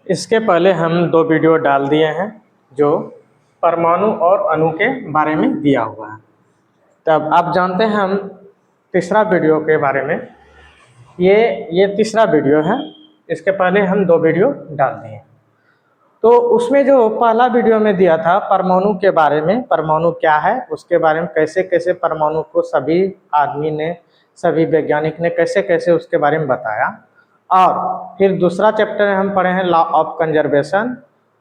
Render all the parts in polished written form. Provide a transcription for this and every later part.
इसके पहले हम 2 वीडियो डाल दिए हैं जो परमाणु और अणु के बारे में दिया हुआ है। तब आप जानते हैं हम तीसरा वीडियो के बारे में। ये तीसरा वीडियो है। इसके पहले हम 2 वीडियो डाल दिए। तो उसमें जो पहला वीडियो में दिया था परमाणु के बारे में, परमाणु क्या है, उसके बारे में कैसे कैसे परमाणु को सभी आदमी ने, सभी वैज्ञानिक ने कैसे कैसे उसके बारे में बताया। और फिर दूसरा चैप्टर हम पढ़े हैं लॉ ऑफ कंजर्वेशन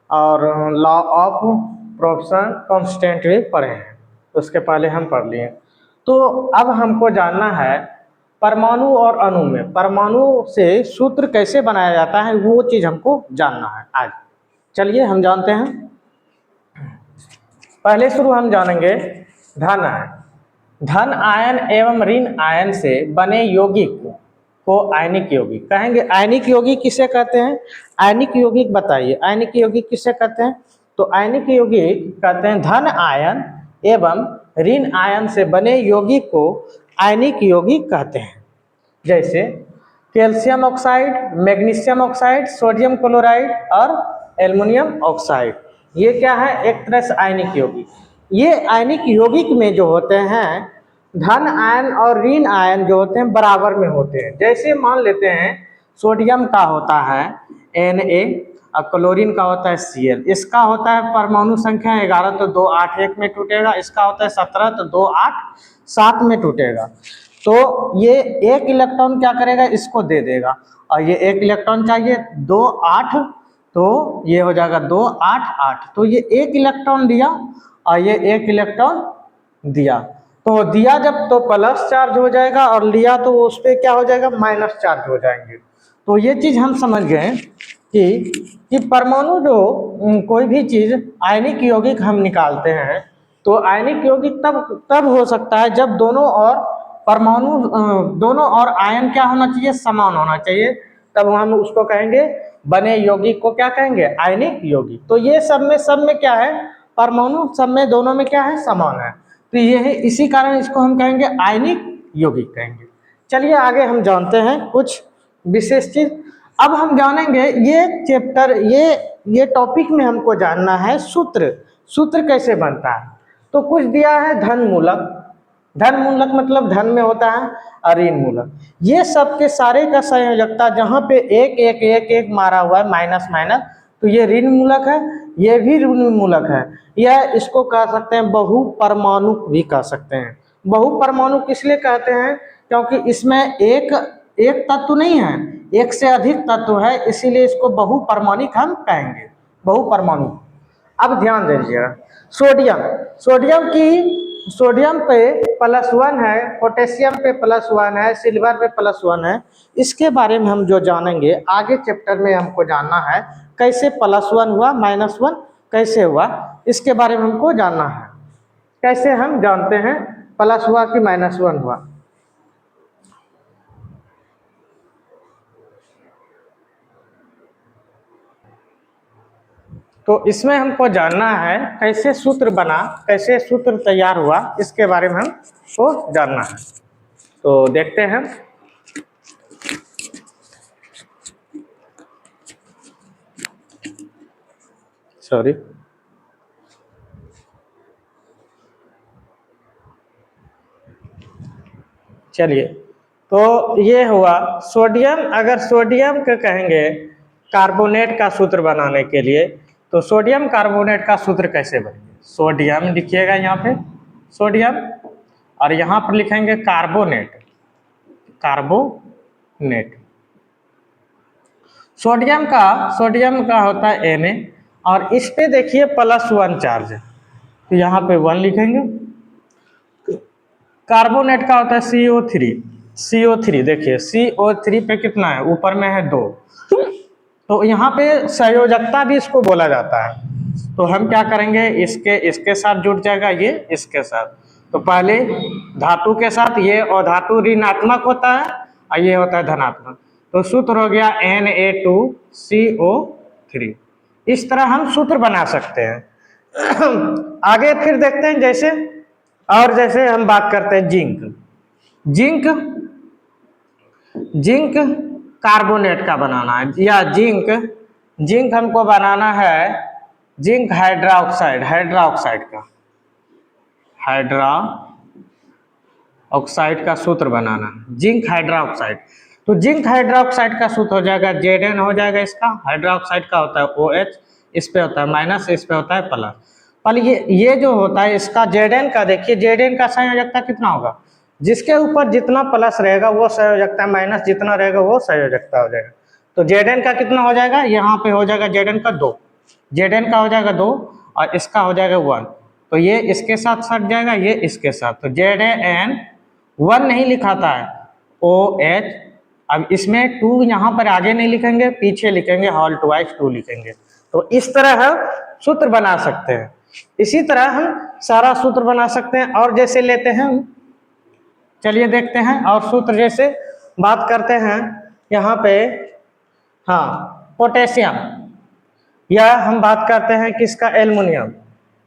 और लॉ ऑफ प्रोपोर्शन कांस्टेंट भी पढ़े हैं। उसके पहले हम पढ़ लिए। तो अब हमको जानना है परमाणु और अणु में परमाणु से सूत्र कैसे बनाया जाता है, वो चीज़ हमको जानना है आज। चलिए हम जानते हैं। पहले शुरू हम जानेंगे धन आयन। धन आयन एवं ऋण आयन से बने यौगिक को आयनिक यौगिक कहेंगे। आयनिक यौगिक किसे कहते हैं? आयनिक यौगिक बताइए, आयनिक यौगिक किसे कहते हैं? तो आयनिक यौगिक कहते हैं धन आयन एवं ऋण आयन से बने यौगिक को आयनिक यौगिक कहते हैं। जैसे calcium oxide, magnesium oxide, sodium chloride और एल्युमिनियम ऑक्साइड, ये क्या है? एक तरह से आयनिक यौगिक। ये आयनिक यौगिक में जो होते हैं धन आयन और ऋण आयन जो होते हैं बराबर में होते हैं। जैसे मान लेते हैं सोडियम का होता है Na और क्लोरीन का होता है Cl। इसका होता है परमाणु संख्या 11 तो 2 8 1 में टूटेगा। इसका होता है 17 तो 2 8 7 में टूटेगा। तो ये एक इलेक्ट्रॉन क्या करेगा? इसको दे देगा। और ये एक इलेक्ट्रॉन चाहिए 2 8, तो ये हो जाएगा 2 8 8। तो ये एक इलेक्ट्रॉन दिया और ये एक इलेक्ट्रॉन दिया। तो दिया जब तो प्लस चार्ज हो जाएगा और लिया तो उस पर क्या हो जाएगा? माइनस चार्ज हो जाएंगे। तो ये चीज़ हम समझ गए कि परमाणु जो कोई भी चीज़ आयनिक यौगिक हम निकालते हैं तो आयनिक यौगिक तब हो सकता है जब दोनों और परमाणु दोनों और आयन क्या होना चाहिए? समान होना चाहिए। तब हम उसको कहेंगे बने यौगिक को क्या कहेंगे? आयनिक यौगिक। तो ये सब में क्या है? परमाणु सब में दोनों में क्या है? समान है। तो ये है, इसी कारण इसको हम कहेंगे आयनिक यौगिक कहेंगे। चलिए आगे हम जानते हैं कुछ विशेष चीज। अब हम जानेंगे ये चैप्टर ये टॉपिक में हमको जानना है सूत्र। सूत्र कैसे बनता है? तो कुछ दिया है धन मूलक। धन मूलक मतलब धन में होता है और ऋण मूलक। ये सब के सारे का संयोजकता जहाँ पे एक एक एक एक मारा हुआ है माइनस माइनस, तो ये ऋण मूलक है, ये भी ऋण मूलक है। यह इसको कह सकते हैं बहु परमाणु भी कह सकते हैं। बहु परमाणु किस लिए कहते हैं? क्योंकि इसमें एक तत्व नहीं है, एक से अधिक तत्व है, इसीलिए इसको बहु परमाणिक हम कहेंगे, बहु परमाणु। अब ध्यान दीजिएगा सोडियम पे +1 है, पोटेशियम पे +1 है, सिल्वर पे +1 है। इसके बारे में हम जो जानेंगे आगे चैप्टर में हमको जानना है कैसे +1 हुआ, -1 कैसे हुआ, इसके बारे में हमको जानना है। कैसे हम जानते हैं प्लस हुआ कि -1 हुआ? तो इसमें हमको जानना है कैसे सूत्र बना, कैसे सूत्र तैयार हुआ, इसके बारे में हमको जानना है। तो देखते हैं। सॉरी, चलिए। तो ये हुआ सोडियम। अगर सोडियम का कहेंगे कार्बोनेट का सूत्र बनाने के लिए, तो सोडियम कार्बोनेट का सूत्र कैसे बनेगा? सोडियम लिखिएगा यहाँ पे सोडियम, और यहाँ पर लिखेंगे कार्बोनेट। सोडियम का होता है Na, और इस पे देखिए +1 चार्ज है, तो यहाँ पे 1 लिखेंगे। कार्बोनेट का होता है CO3। देखिए CO3 पे कितना है? ऊपर में है 2, तो यहाँ पे संयोजकता भी इसको बोला जाता है। तो हम क्या करेंगे, इसके साथ जुड़ जाएगा, ये इसके साथ। तो पहले धातु के साथ ये, और धातु ऋणात्मक होता है और ये होता है धनात्मक। तो सूत्र हो गया Na2CO3। इस तरह हम सूत्र बना सकते हैं। आगे फिर देखते हैं जैसे हम बात करते हैं जिंक कार्बोनेट का बनाना है, या जिंक जिंक हमको बनाना है जिंक हाइड्रोक्साइड, हाइड्रोक्साइड का सूत्र बनाना, जिंक हाइड्रोक्साइड। तो जिंक हाइड्रोक्साइड का सूत्र हो जाएगा Zn हो जाएगा इसका, हाइड्रोक्साइड का होता है OH, इस पे होता है माइनस, इस पे होता है प्लस। पर ये जो होता है इसका Zn का, देखिए Zn का संयोजकता कितना होगा, जिसके ऊपर जितना प्लस रहेगा वो संयोजकता, माइनस जितना रहेगा वो संयोजकता हो जाएगा। तो Zn का कितना हो जाएगा, यहाँ पे हो जाएगा Zn का 2, Zn का हो जाएगा 2 और इसका हो जाएगा 1। तो ये इसके साथ सट जाएगा, ये इसके साथ, तो Zn 1 नहीं लिखाता है OH। अब इसमें 2 यहाँ पर आगे नहीं लिखेंगे, पीछे लिखेंगे, होल ट्वाइस 2 लिखेंगे। तो इस तरह हम सूत्र बना सकते हैं। इसी तरह हम सारा सूत्र बना सकते हैं। और जैसे लेते हैं, चलिए देखते हैं। और सूत्र जैसे बात करते हैं यहाँ पे, हाँ पोटेशियम, या हम बात करते हैं किसका, aluminium,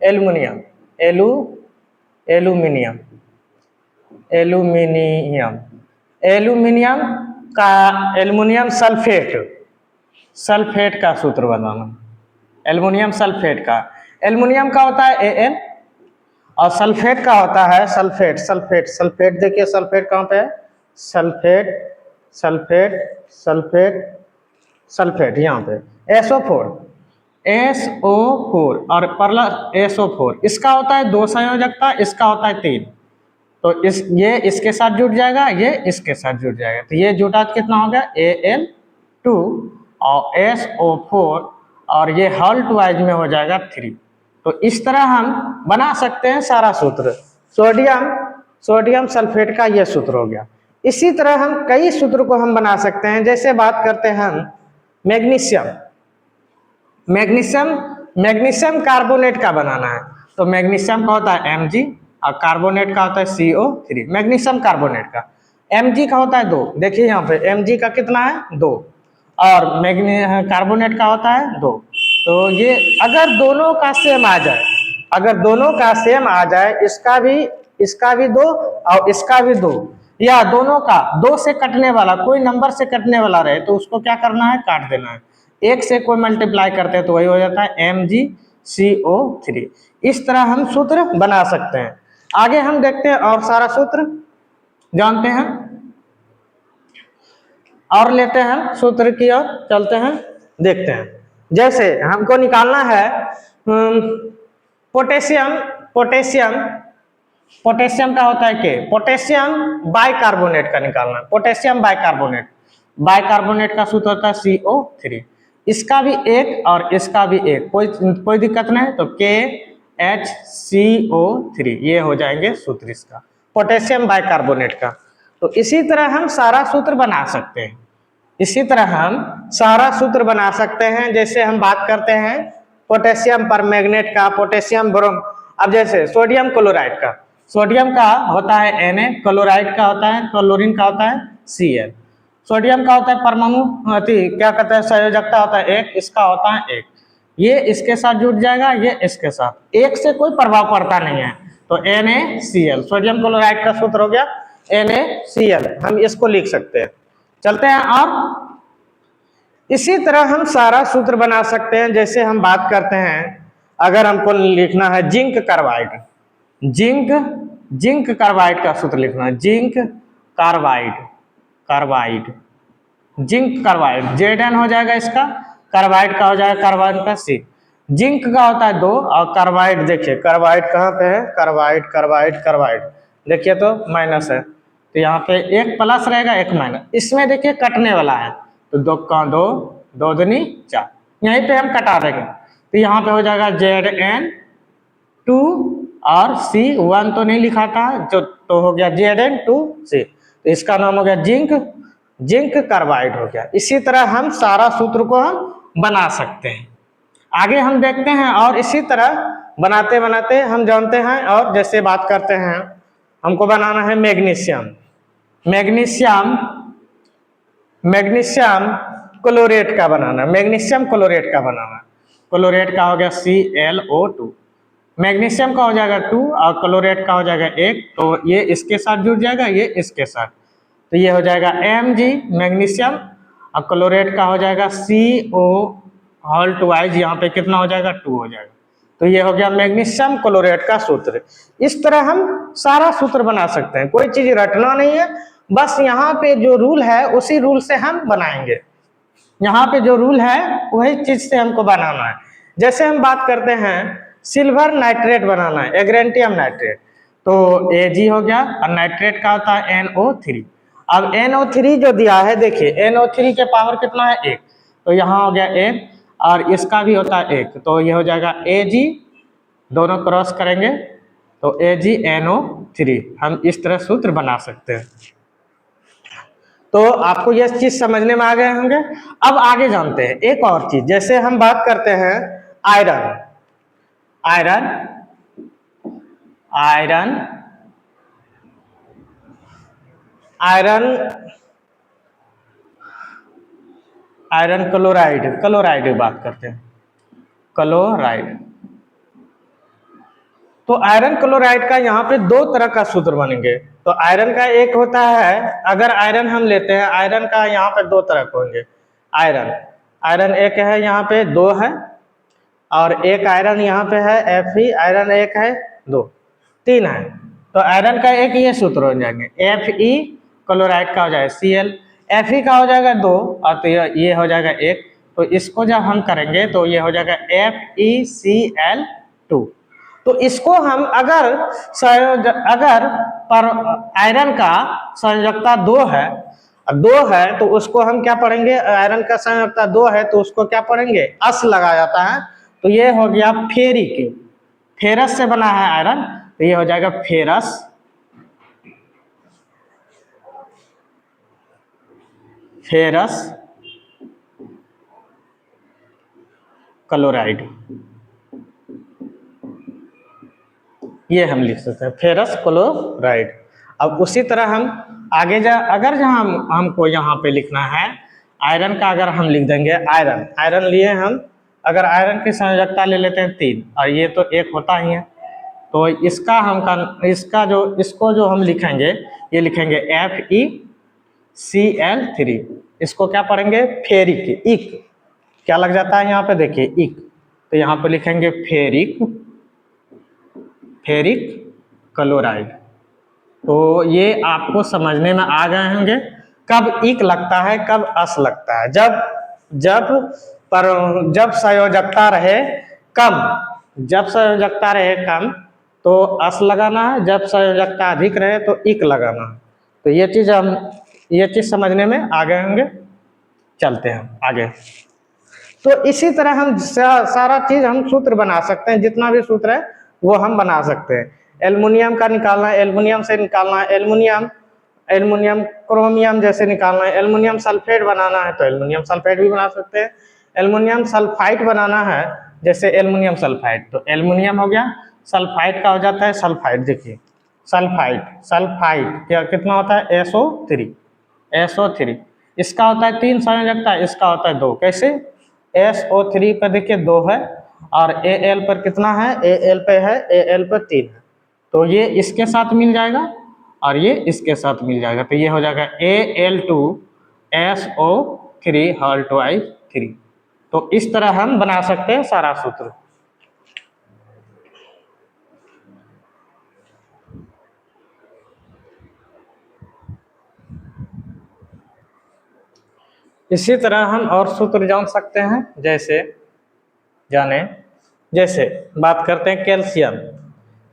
aluminium aluminium aluminium aluminium का, एल्युमिनियम सल्फेट का सूत्र बनाना, एल्युमिनियम सल्फेट का। एल्युमिनियम का होता है Al और सल्फेट का होता है सल्फेट देखिए सल्फेट कहाँ पे है, सल्फेट यहाँ पे SO4 और प्लस SO4, इसका होता है 2 संयोजकता, इसका होता है 3। तो ये इसके साथ जुड़ जाएगा, ये इसके साथ जुड़ जाएगा, तो ये जुटा कितना हो गया Al2 और SO4 और ये होल ट्वाइस में हो जाएगा 3। तो इस तरह हम बना सकते हैं सारा सूत्र। सोडियम सल्फेट का ये सूत्र हो गया। इसी तरह हम कई सूत्र को हम बना सकते हैं। जैसे बात करते हैं हम मैग्नीशियम कार्बोनेट का बनाना है, तो मैग्नीशियम का होता है Mg और कार्बोनेट का होता है CO3। मैग्नीशियम कार्बोनेट का Mg का होता है 2, देखिए यहाँ पे Mg का कितना है 2 और कार्बोनेट का होता है 2। तो ये अगर दोनों का सेम आ जाए, इसका भी 2 और इसका भी 2, या दोनों का 2 से कटने वाला, कोई नंबर से कटने वाला रहे तो उसको क्या करना है, काट देना है। 1 से कोई मल्टीप्लाई करते हैं तो वही हो जाता है MgCO3। इस तरह हम सूत्र बना सकते हैं। आगे हम देखते हैं और सारा सूत्र जानते हैं और लेते हैं सूत्र की ओर चलते हैं, देखते हैं। जैसे हमको निकालना है पोटेशियम का होता है के, पोटेशियम बाइकार्बोनेट का निकालना है, पोटेशियम बाइकार्बोनेट का सूत्र होता है CO3। इसका भी 1 और इसका भी 1, कोई दिक्कत नहीं, तो KHCO3 ये हो जाएंगे सूत्र इसका, पोटेशियम बाइकार्बोनेट का। तो इसी तरह हम सारा सूत्र बना सकते हैं। जैसे हम बात करते हैं पोटेशियम परमैंगनेट का, पोटेशियम ब्रोम। अब जैसे सोडियम क्लोराइड का, सोडियम का होता है Na, क्लोराइड का होता है, क्लोरीन का होता है Cl। सोडियम का होता है परमाणु क्या कहते हैं, संयोजकता होता है 1, इसका होता है 1। ये इसके साथ जुड़ जाएगा, ये इसके साथ, 1 से कोई प्रभाव पड़ता नहीं है, तो NaCl सोडियम क्लोराइड का सूत्र हो गया NaCl। हम इसको लिख सकते हैं। चलते हैं और इसी तरह हम सारा सूत्र बना सकते हैं। जैसे हम बात करते हैं, अगर हमको लिखना है जिंक कार्बाइड का सूत्र लिखना है, जिंक कार्बाइड Zn हो जाएगा इसका, कार्बाइड का हो जाएगा कार्बन का C। जिंक का होता है 2 और कार्बाइड, देखिए कार्बाइड कहाँ पे है, कार्बाइड देखिए तो माइनस है, तो यहाँ पे 1 प्लस रहेगा 1 माइनस, इसमें देखिए कटने वाला है, तो 2 का 2, 2 दूनी 4, यहीं पे हम कटा देंगे, तो यहाँ पे हो जाएगा Zn2 और C1 तो नहीं लिखा था, तो हो गया Zn2C, तो इसका नाम हो गया जिंक कार्बाइड हो गया। इसी तरह हम सारा सूत्र को हम बना सकते हैं। आगे हम देखते हैं और इसी तरह बनाते बनाते हम जानते हैं। और जैसे बात करते हैं, हमको बनाना है मैग्नीशियम क्लोरेट का बनाना, क्लोरेट का हो गया ClO2, मैग्नीशियम का हो जाएगा 2 और क्लोरेट का हो जाएगा 1, तो ये इसके साथ जुड़ जाएगा, ये इसके साथ, तो ये हो जाएगा Mg मैग्नीशियम और क्लोरेट का हो जाएगा CO हॉल्ट वाइज यहाँ पे कितना हो जाएगा 2 हो जाएगा। तो ये हो गया मैग्नीशियम क्लोराइड का सूत्र। इस तरह हम सारा सूत्र बना सकते हैं, कोई चीज रटना नहीं है, बस यहाँ पे जो रूल है उसी रूल से हम बनाएंगे। यहाँ पे जो रूल है वही चीज से हमको बनाना है। जैसे हम बात करते हैं सिल्वर नाइट्रेट बनाना है, एग्रेंटियम नाइट्रेट, तो Ag हो गया और नाइट्रेट का होता है NO3। अब NO3 जो दिया है देखिए NO3 के पावर कितना है 1, तो यहाँ हो गया 1 और इसका भी होता है 1, तो ये हो जाएगा Ag, दोनों क्रॉस करेंगे तो AgNO3। हम इस तरह सूत्र बना सकते हैं। तो आपको यह चीज समझने में आ गए होंगे। अब आगे जानते हैं एक और चीज, जैसे हम बात करते हैं iron, iron iron iron iron chloride, chloride की बात करते हैं, क्लोराइड। तो आयरन क्लोराइड का यहाँ पे दो तरह का सूत्र बनेंगे। तो आयरन का एक होता है, अगर आयरन हम लेते हैं, आयरन का यहाँ पे दो तरह के होंगे। आयरन आयरन एक है, यहाँ पे 2 है, और एक आयरन यहाँ पे है Fe, आयरन एक है 2, 3 है। तो आयरन का एक ये सूत्र हो जाएंगे, Fe क्लोराइड का हो जाएगा Cl, Fe का हो जाएगा 2 और तो ये हो जाएगा 1। तो इसको जब हम करेंगे तो ये हो जाएगा FeCl2। तो इसको हम अगर पर आयरन का संयोजकता 2 है तो उसको हम क्या पढ़ेंगे, आयरन का संयोजकता 2 है तो उसको क्या पढ़ेंगे, अस लगा जाता है। तो ये हो गया फेरिक, फेरस से बना है आयरन, तो ये हो जाएगा फेरस, फेरस क्लोराइड, ये हम लिख सकते हैं फेरस क्लोराइड। अब उसी तरह हम आगे अगर जहाँ हमको यहाँ पे लिखना है आयरन का, अगर हम लिख देंगे आयरन, आयरन लिए हम, अगर आयरन की संयोजकता ले लेते हैं 3 और ये तो 1 होता ही है, तो इसको जो हम लिखेंगे, ये लिखेंगे FeCl3। इसको क्या पढ़ेंगे, फेरिक, इक क्या लग जाता है यहाँ पे देखिए इक, तो यहाँ पे लिखेंगे फेरिक, फेरिक क्लोराइड। तो ये आपको समझने में आ गए होंगे कब इक लगता है कब अस लगता है। जब संयोजकता रहे कम, जब संयोजकता रहे कम तो अस लगाना है, जब संयोजकता अधिक रहे तो इक लगाना है। तो ये चीज समझने में आ गए होंगे। चलते हैं आगे। तो इसी तरह हम सारा चीज हम सूत्र बना सकते हैं, जितना भी सूत्र है वो हम बना सकते हैं। एल्युमिनियम का निकालना है, एल्युमिनियम से निकालना है, एल्युमिनियम क्रोमियम जैसे निकालना है, एल्युमिनियम सल्फेट बनाना है तो एल्युमिनियम सल्फेट भी बना सकते हैं। एल्युमिनियम सल्फाइड बनाना है जैसे एल्युमिनियम सल्फाइड, तो एल्युमिनियम हो गया, सल्फाइड का हो जाता है सल्फाइड। देखिए सल्फाइड क्या कितना होता है SO3, इसका होता है 3 संयोजकता, इसका होता है 2। कैसे, SO3 पर देखिए 2 है और Al पर कितना है, Al पर 3 है, तो ये इसके साथ मिल जाएगा और ये इसके साथ मिल जाएगा, तो ये हो जाएगा Al2SO3 तो इस तरह हम बना सकते हैं सारा सूत्र। इसी तरह हम और सूत्र जान सकते हैं, जैसे बात करते हैं कैल्शियम,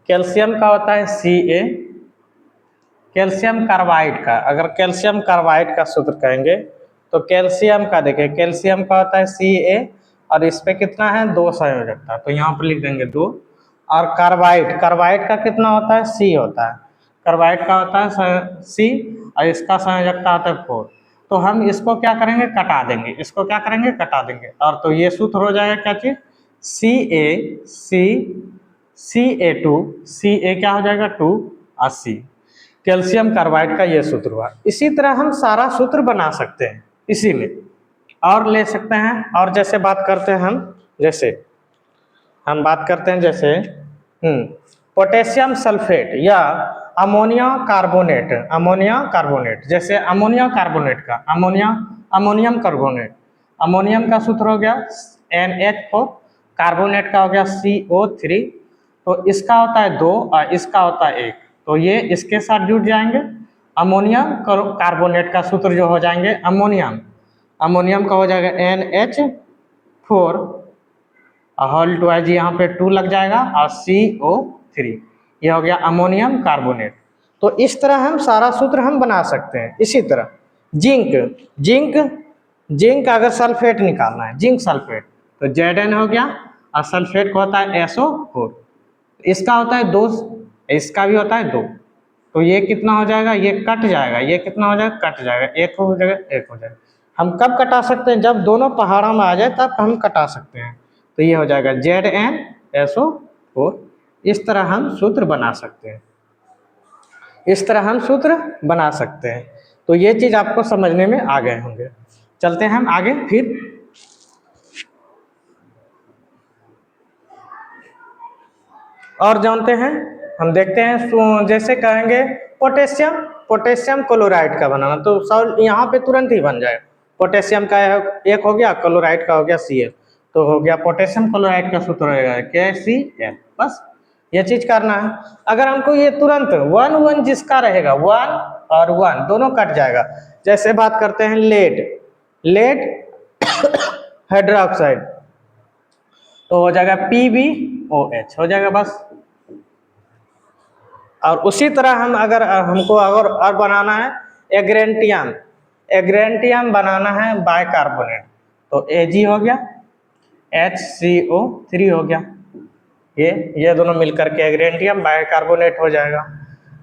कैल्शियम का होता है Ca, कैल्शियम कार्बाइड का, अगर कैल्शियम कार्बाइड का सूत्र कहेंगे तो कैल्शियम का देखिए, कैल्शियम का होता है Ca और इस पे कितना है 2 संयोजकता, तो यहाँ पर लिख देंगे 2। और कार्बाइड का कितना होता है, C होता है, कार्बाइड का होता है C और इसका संयोजकता होता है 4। तो हम इसको क्या करेंगे, कटा देंगे, इसको क्या करेंगे, कटा देंगे, और तो ये सूत्र हो जाएगा क्या चीज, Ca2, Ca क्या हो जाएगा 2 और C, कैल्शियम कार्बाइड का ये सूत्र हुआ। इसी तरह हम सारा सूत्र बना सकते हैं इसी में, और ले सकते हैं। और जैसे बात करते हैं हम बात करते हैं जैसे पोटेशियम सल्फेट या अमोनिया कार्बोनेट, जैसे अमोनियम कार्बोनेट, अमोनियम का सूत्र हो गया NH4, कार्बोनेट का हो गया CO3, तो इसका होता है 2 और इसका होता है 1, तो ये इसके साथ जुड़ जाएंगे। अमोनियम कार्बोनेट का सूत्र जो हो जाएंगे अमोनियम का हो जाएगा NH4 होल ट्वाइज यहाँ पे 2 लग जाएगा और CO3, ये हो गया अमोनियम कार्बोनेट। तो इस तरह हम सारा सूत्र हम बना सकते हैं। इसी तरह जिंक अगर सल्फेट निकालना है, जिंक सल्फेट, तो Zn हो गया और सल्फेट का होता है SO4, इसका होता है 2, इसका भी होता है 2, तो ये कितना हो जाएगा, ये कट जाएगा, ये कितना हो जाएगा, कट जाएगा, एक हो जाएगा, एक हो जाएगा। हम कब कटा सकते हैं, जब दोनों पहाड़ों में आ जाए तब हम कटा सकते हैं। तो ये हो जाएगा ZnSO4। इस तरह हम सूत्र बना सकते हैं, इस तरह हम सूत्र बना सकते हैं। तो ये चीज आपको समझने में आ गए होंगे। चलते हैं हम आगे फिर। और जानते हैं, हम देखते हैं, जैसे कहेंगे पोटेशियम क्लोराइड का बनाना, तो सॉल्ट यहाँ पे तुरंत ही बन जाएगा। पोटेशियम का एक हो गया, क्लोराइड का हो गया Cl, तो हो गया पोटेशियम क्लोराइड का सूत्र रहेगा KCl। बस ये चीज करना है। अगर हमको ये तुरंत 1 जिसका रहेगा, 1 और 1 दोनों कट जाएगा। जैसे बात करते हैं लेड हाइड्रोक्साइड, तो हो जाएगा PbOH हो जाएगा बस। और उसी तरह हम अगर हमको अगर और बनाना है एग्रेंटियम बनाना है बाइकार्बोनेट, तो Ag हो गया, HCO3 हो गया, ये दोनों मिलकर के एग्रेंटियम बाइकार्बोनेट हो जाएगा।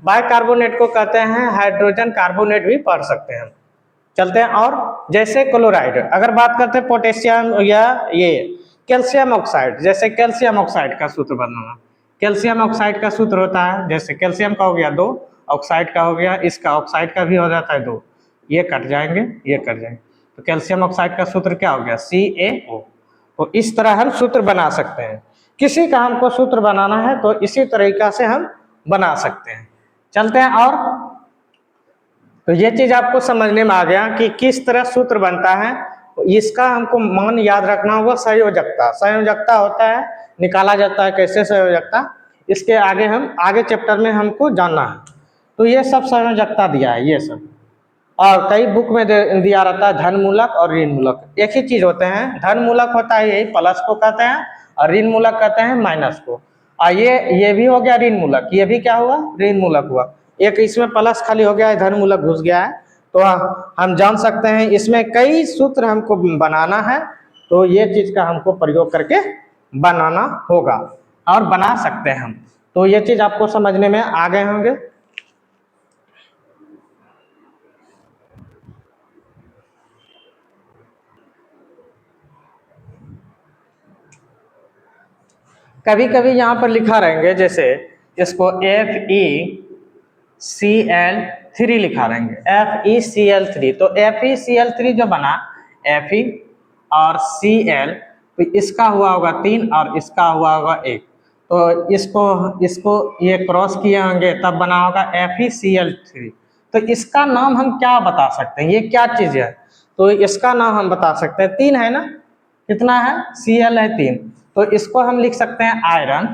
बाइकार्बोनेट को कहते हैं हाइड्रोजन कार्बोनेट भी पढ़ सकते हैं। चलते हैं और जैसे क्लोराइड, अगर बात करते हैं पोटेशियम या ये कैल्शियम ऑक्साइड, जैसे कैल्शियम ऑक्साइड का सूत्र बनाना, कैल्शियम ऑक्साइड का सूत्र होता है, जैसे कैल्शियम का हो गया 2, ऑक्साइड का हो गया, इसका ऑक्साइड का भी हो जाता है 2, ये कट जाएंगे, ये कट जाएंगे, तो कैल्शियम ऑक्साइड का सूत्र क्या हो गया, CaO। तो इस तरह हम सूत्र बना सकते हैं। किसी का हमको सूत्र बनाना है तो इसी तरीका से हम बना सकते हैं। चलते हैं और, तो ये चीज आपको समझने में आ गया कि किस तरह सूत्र बनता है। इसका हमको मान याद रखना होगा, संयोजकता होता है, निकाला जाता है कैसे संयोजकता, इसके आगे चैप्टर में हमको जानना है। तो ये सब संयोजकता दिया है ये सब, और कई बुक में दिया रहता है धन मूलक और ऋण मूलक, एक ही चीज होते हैं। धन मूलक होता है यही प्लस को कहते हैं, और ऋण मूलक कहते हैं माइनस को। और ये भी हो गया ऋण मूलक, ये भी क्या हुआ, ऋण मूलक हुआ। एक इसमें प्लस खाली हो गया है, धन मूलक घुस गया है। तो हम जान सकते हैं इसमें कई सूत्र हमको बनाना है, तो ये चीज का हमको प्रयोग करके बनाना होगा और बना सकते हैं हम। तो ये चीज आपको समझने में आ गए होंगे। कभी कभी यहाँ पर लिखा रहेंगे, जैसे इसको FeCl3 लिखा रहेंगे, FeCl3, तो FeCl3 जो बना, Fe और Cl, तो इसका हुआ होगा 3 और इसका हुआ होगा 1, तो इसको ये क्रॉस किए होंगे तब बना होगा FeCl3। तो इसका नाम हम क्या बता सकते हैं, ये क्या चीज है, तो इसका नाम हम बता सकते हैं, 3 है ना, कितना है, Cl है 3, तो इसको हम लिख सकते हैं आयरन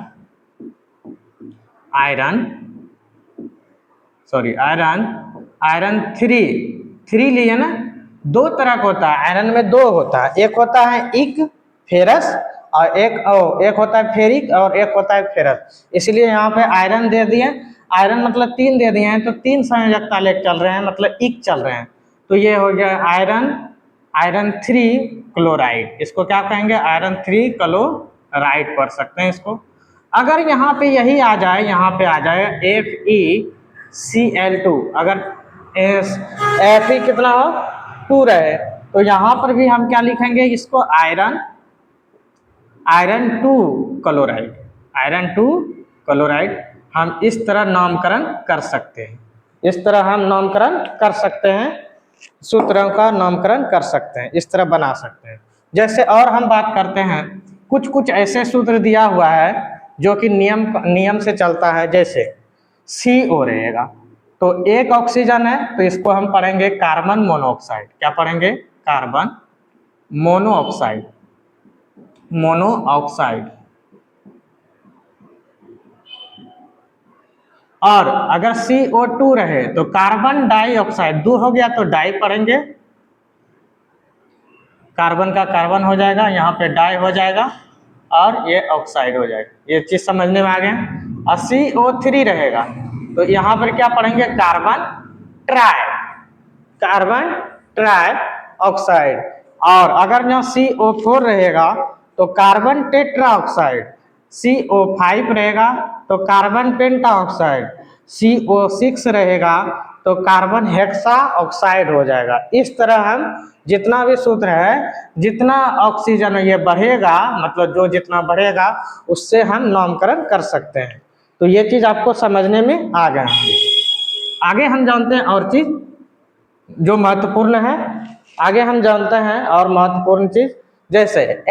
3 लिए ना। 2 तरह का होता है आयरन में, 2 होता है, एक होता है इक फेरस और एक होता है फेरिक और एक होता है फेरस, इसलिए यहाँ पे आयरन दे दिए, आयरन मतलब 3 दे दिए हैं, तो 3 संयोजकता लेकर चल रहे हैं, मतलब इक चल रहे हैं। तो ये हो गया आयरन 3 क्लोराइड, इसको क्या कहेंगे, आयरन 3 क्लोराइड पढ़ सकते हैं इसको। अगर यहाँ पे यही आ जाए, यहाँ पे आ जाए FeCl2, अगर Fe कितना हो, 2 रहे, तो यहाँ पर भी हम क्या लिखेंगे इसको, आयरन 2 क्लोराइड हम इस तरह नामकरण कर सकते हैं, इस तरह हम नामकरण कर सकते हैं, सूत्रों का नामकरण कर सकते हैं, इस तरह बना सकते हैं। जैसे और हम बात करते हैं, कुछ ऐसे सूत्र दिया हुआ है जो कि नियम से चलता है, जैसे CO रहेगा, तो एक ऑक्सीजन है, तो इसको हम पढ़ेंगे कार्बन मोनोऑक्साइड, क्या पढ़ेंगे, कार्बन मोनोऑक्साइड। मोनोऑक्साइड। और अगर CO2 रहे तो कार्बन डाइऑक्साइड, 2 हो गया तो डाई पढ़ेंगे, कार्बन का कार्बन हो जाएगा, यहाँ पे डाई हो जाएगा और ये ऑक्साइड हो जाएगा। ये चीज समझने में आ गया। और CO3 रहेगा तो यहाँ पर क्या पढ़ेंगे, कार्बन ट्राई ऑक्साइड। और अगर यहाँ CO4 रहेगा तो कार्बन टेट्रा ऑक्साइड, CO5 रहेगा तो कार्बन पेंटा ऑक्साइड, CO6 रहेगा तो कार्बन हेक्सा ऑक्साइड हो जाएगा। इस तरह हम जितना भी सूत्र है, जितना ऑक्सीजन ये बढ़ेगा, मतलब जो जितना बढ़ेगा उससे हम नामकरण कर सकते हैं। तो ये चीज आपको समझने में आ गया है। आगे हम जानते हैं और चीज जो महत्वपूर्ण है, आगे हम जानते हैं और महत्वपूर्ण चीज, जैसे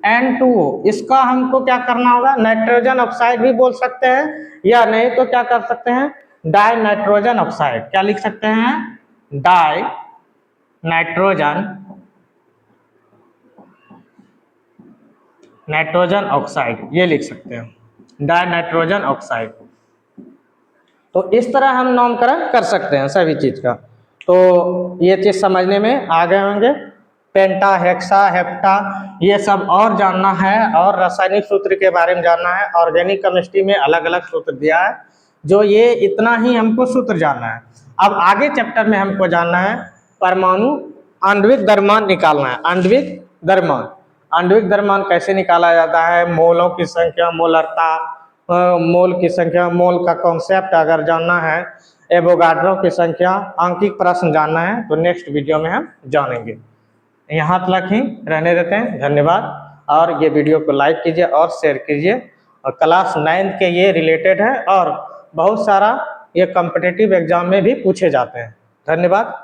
N2O, इसका हमको क्या करना होगा, नाइट्रोजन ऑक्साइड भी बोल सकते हैं, या नहीं तो क्या कर सकते हैं, डाई नाइट्रोजन ऑक्साइड। क्या लिख सकते हैं, डाई नाइट्रोजन ऑक्साइड, ये लिख सकते हैं, डाई नाइट्रोजन ऑक्साइड। तो इस तरह हम नामकरण कर सकते हैं सभी चीज का। तो ये चीज समझने में आ गए होंगे। पेंटा, हेक्सा, हेप्टा, ये सब और जानना है, और रासायनिक सूत्र के बारे में जानना है। ऑर्गेनिक केमिस्ट्री में अलग अलग सूत्र दिया है, जो ये इतना ही हमको सूत्र जानना है। अब आगे चैप्टर में हमको जानना है परमाणु आणविक द्रव्यमान निकालना है। आणविक द्रव्यमान कैसे निकाला जाता है, मोलों की संख्या, मोलरता, मोल की संख्या, मोल का कॉन्सेप्ट अगर जानना है, एवोगाड्रो की संख्या, आंकिक प्रश्न जानना है, तो नेक्स्ट वीडियो में हम जानेंगे। यहाँ तक ही रहने देते हैं, धन्यवाद। और ये वीडियो को लाइक कीजिए और शेयर कीजिए। और क्लास 9 के ये रिलेटेड है, और बहुत सारा ये कॉम्पिटिटिव एग्जाम में भी पूछे जाते हैं। धन्यवाद।